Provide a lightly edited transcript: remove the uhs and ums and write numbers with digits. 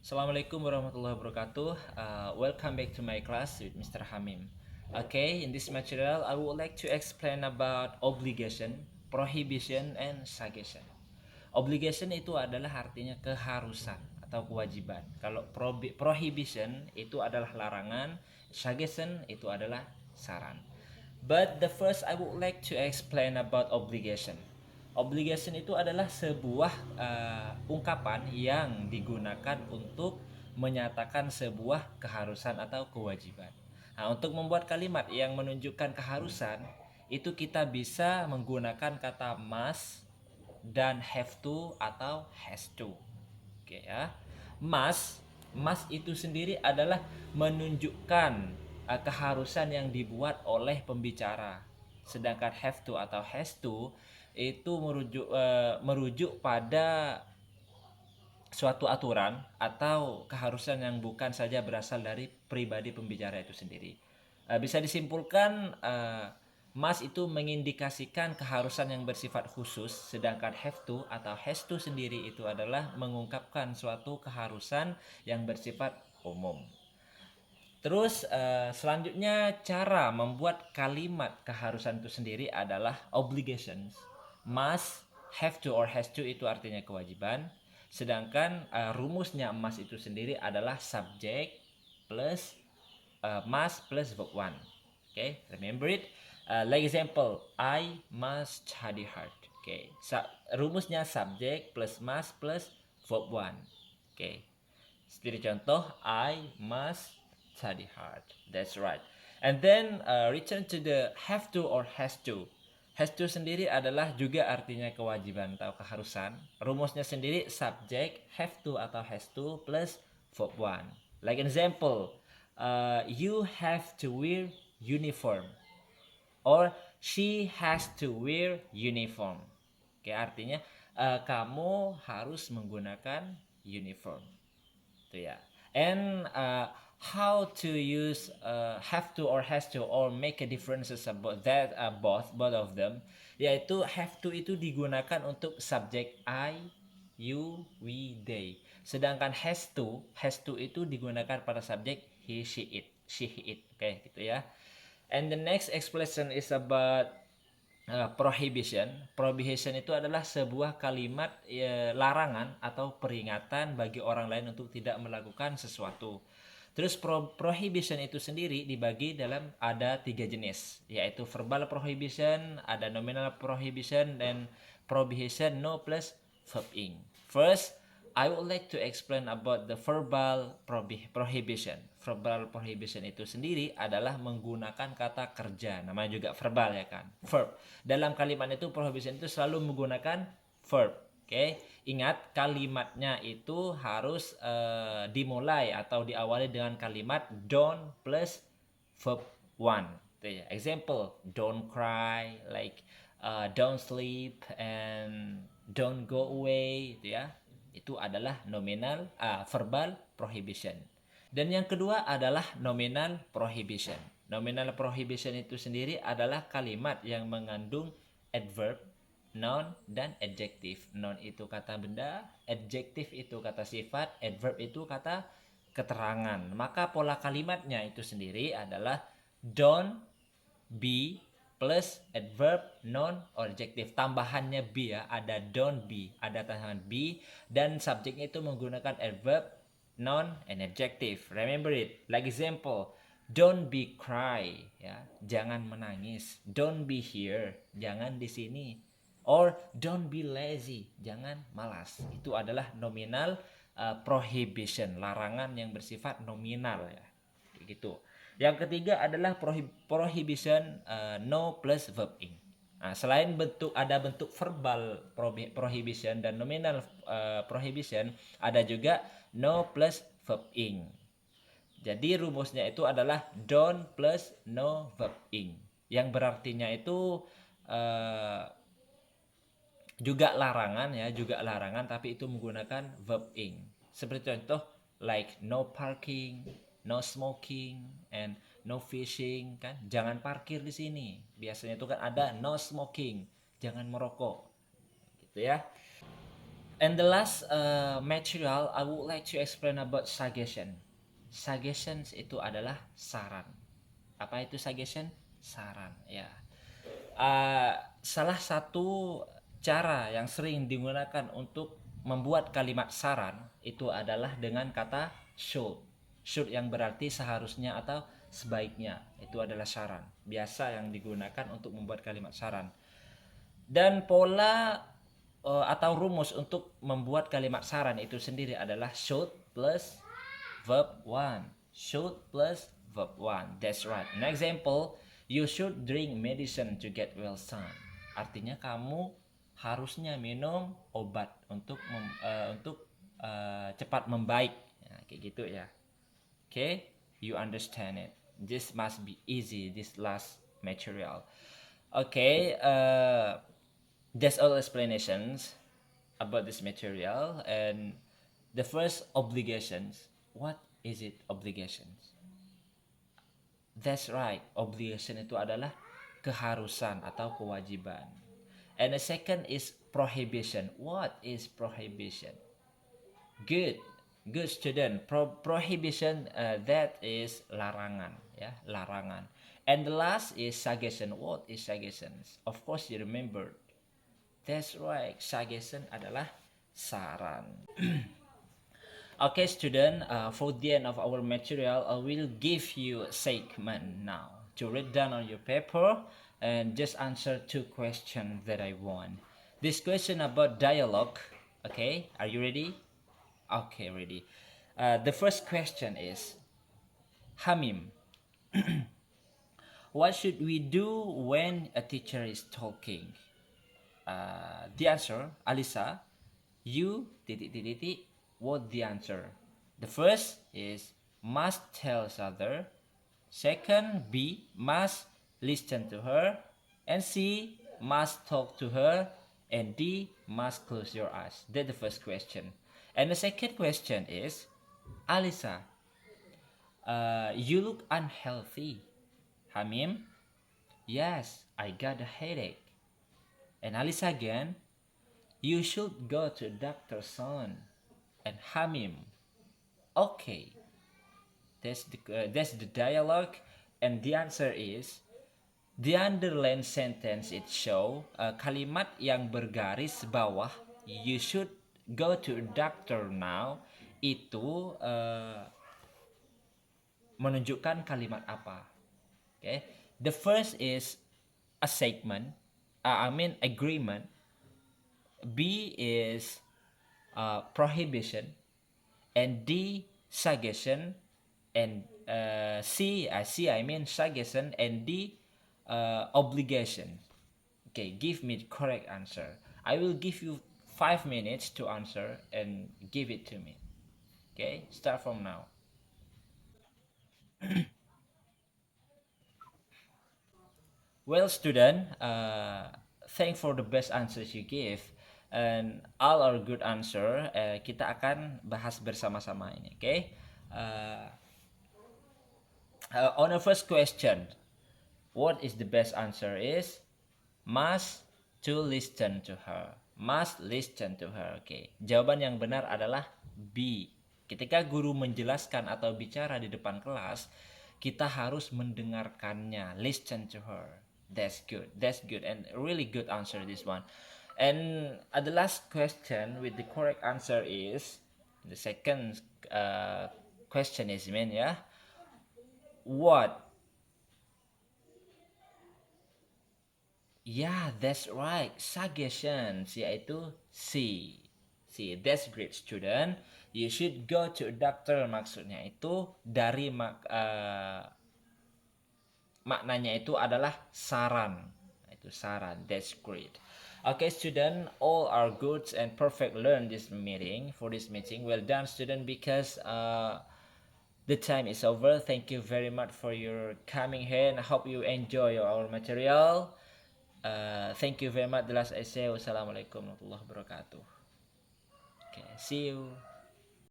Assalamualaikum warahmatullahi wabarakatuh. Welcome back to my class with Mr. Hamim. Okay, in this material, I would like to explain about obligation, prohibition, and suggestion. Obligation itu adalah artinya keharusan atau kewajiban. Kalau prohibition itu adalah larangan, suggestion itu adalah saran. But the first I would like to explain about obligation. Obligation itu adalah sebuah ungkapan yang digunakan untuk menyatakan sebuah keharusan atau kewajiban. Nah, untuk membuat kalimat yang menunjukkan keharusan, itu kita bisa menggunakan kata must dan have to atau has to. Oke ya. Must itu sendiri adalah menunjukkan keharusan yang dibuat oleh pembicara. Sedangkan have to atau has to itu merujuk pada suatu aturan atau keharusan yang bukan saja berasal dari pribadi pembicara itu sendiri. Bisa disimpulkan must itu mengindikasikan keharusan yang bersifat khusus, sedangkan have to atau has to sendiri itu adalah mengungkapkan suatu keharusan yang bersifat umum. Terus selanjutnya cara membuat kalimat keharusan itu sendiri adalah obligations. Must, have to or has to itu artinya kewajiban. Sedangkan rumusnya must itu sendiri adalah subject plus must plus verb one. Okay, remember it. Like example, I must study hard. Okay, rumusnya subject plus must plus verb one. Okay, seperti contoh, I must study hard. That's right. And then return to the have to or has to. Has to sendiri adalah juga artinya kewajiban atau keharusan. Rumusnya sendiri subject have to atau has to plus verb one. Like an example, you have to wear uniform or she has to wear uniform. Oke, artinya kamu harus menggunakan uniform. Itu ya. And how to use have to or has to or make a differences about that both of them, yaitu have to itu digunakan untuk subjek I, you, we, they. Sedangkan has to itu digunakan pada subjek he, she, it. Oke, gitu ya. And the next expression is about prohibition. Prohibition itu adalah sebuah kalimat larangan atau peringatan bagi orang lain untuk tidak melakukan sesuatu. Terus prohibition itu sendiri dibagi dalam ada 3 jenis, yaitu verbal prohibition, ada nominal prohibition, dan prohibition no plus verb ing. First, I would like to explain about the verbal prohibition. Verbal prohibition itu sendiri adalah menggunakan kata kerja. Namanya juga verbal ya kan. Verb. Dalam kalimat itu prohibition itu selalu menggunakan verb. Oke, ingat kalimatnya itu harus dimulai atau diawali dengan kalimat don't plus verb one. Example, don't cry, like don't sleep and don't go away, itu ya. Itu adalah nominal verbal prohibition. Dan yang kedua adalah nominal prohibition. Nominal prohibition itu sendiri adalah kalimat yang mengandung adverb, noun, dan adjective. Noun itu kata benda, adjective itu kata sifat, adverb itu kata keterangan. Maka pola kalimatnya itu sendiri adalah don't be plus adverb, noun, or adjective. Tambahannya be ya, ada don't be, ada tambahan be, dan subjeknya itu menggunakan adverb, noun, and adjective. Remember it. Like example, don't be cry, ya, jangan menangis. Don't be here, jangan di sini. Or don't be lazy, jangan malas. Itu adalah nominal prohibition, larangan yang bersifat nominal ya. Gitu. Yang ketiga adalah prohibition no plus verb ing. Nah, selain ada bentuk verbal prohibition dan nominal prohibition, ada juga no plus verb ing. Jadi rumusnya itu adalah don't plus no verb ing, yang berartinya itu juga larangan tapi itu menggunakan verb ing. Seperti contoh like no parking, no smoking, and no fishing kan. Jangan parkir di sini. Biasanya itu kan ada no smoking, jangan merokok. Gitu ya. And the last material I would like to explain about suggestion. Suggestions itu adalah saran. Apa itu suggestion? Saran, ya. Salah satu cara yang sering digunakan untuk membuat kalimat saran itu adalah dengan kata should. Should yang berarti seharusnya atau sebaiknya. Itu adalah saran. Biasa yang digunakan untuk membuat kalimat saran. Dan pola atau rumus untuk membuat kalimat saran itu sendiri adalah should plus verb 1. Should plus verb 1. That's right. An example, you should drink medicine to get well soon. Artinya kamu harusnya minum obat untuk cepat membaik. Ya, kayak gitu ya. Okay, you understand it. This must be easy. This last material. Okay, that's all explanations about this material. And the first, obligations. What is it, obligations? That's right, obligation itu adalah keharusan atau kewajiban. And the second is prohibition. What is prohibition? Good, good student. Prohibition, that is larangan, ya, larangan. And the last is suggestion. What is suggestions? Of course you remember. That's right, suggestion adalah saran. Okay, student, for the end of our material, I will give you a segment now to read down on your paper and just answer 2 questions that I want. This question about dialogue. Okay, are you ready? Okay, ready. The first question is, Hamim, what should we do when a teacher is talking? The answer, Alisa, you what the answer? The first is must tell other. Second, B, must listen to her. And C, must talk to her. And D, must close your eyes. That's the first question. And the second question is, Alisa, you look unhealthy. Hamim, yes, I got a headache. And Alisa again, you should go to doctor soon. And Hamim, okay. That's the dialogue, and the answer is the underlined sentence. It show kalimat yang bergaris bawah. You should go to a doctor now. Itu menunjukkan kalimat apa? Okay. The first is a segment. Agreement. B is prohibition, and D, suggestion, and C suggestion, and D, obligation. Okay, give me the correct answer. I will give you 5 minutes to answer and give it to me. Okay, start from now. Well, student, thanks for the best answers you give, and all are good answer. Kita akan bahas bersama-sama ini, okay? On the first question, what is the best answer is must to listen to her. Must listen to her. Okay. Jawaban yang benar adalah B. Ketika guru menjelaskan atau bicara di depan kelas, kita harus mendengarkannya. Listen to her. That's good. That's good and really good answer this one. And the last question with the correct answer is the second question is what? Yeah, that's right. Suggestions, yaitu C. C, that's great student. You should go to a doctor, maksudnya itu dari maknanya itu adalah saran. Itu saran. That's great. Okay, student, all are good and perfect learn this meeting. Well done, student, because the time is over. Thank you very much for your coming here, and I hope you enjoy our material. Thank you very much. The last essay. Wassalamualaikum warahmatullahi wabarakatuh. Okay, see you.